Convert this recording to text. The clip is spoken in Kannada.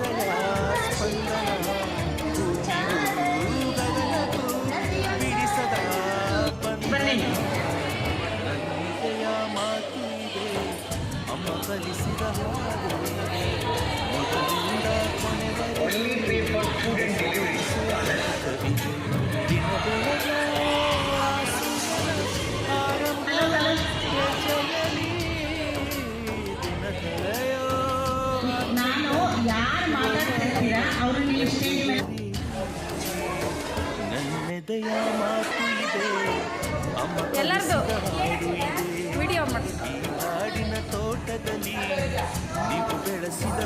ತೆರೆಯ ಸ್ಪಂದನ ಗಗನಕ್ಕೂ ಬಿಡಿಸದ ಬಂದೆಯ ಮಾತು ಇದೆ ಅಮ್ಮ ಕಲಿಸಿದ ಹಾಡು ಮೊದಲಿಂದ ಕೊನೆವರೆಗೂ ದಿನ ಬೆಳಗ್ಗೆ ಆರಂಭ ಜಯಲಿ ದಿನದೆಳೆಯೋ ನಾನು ಯಾರು ಮಾತಾಡ್ತಿರ್ತೀರಾ ಅವರು ನೀವು ಸ್ಟೇಜ್ ಮೇಲೆ ನನ್ನೆದೆಯ ಮಾತು ಇದೆ ಅಮ್ಮ ಎಲ್ಲರದು ವಿಡಿಯೋ ಮಾಡಿ ಈ ಹಾಡಿನ ತೋಟದಲ್ಲಿ ನೀವು ಬೆಳೆಸಿದ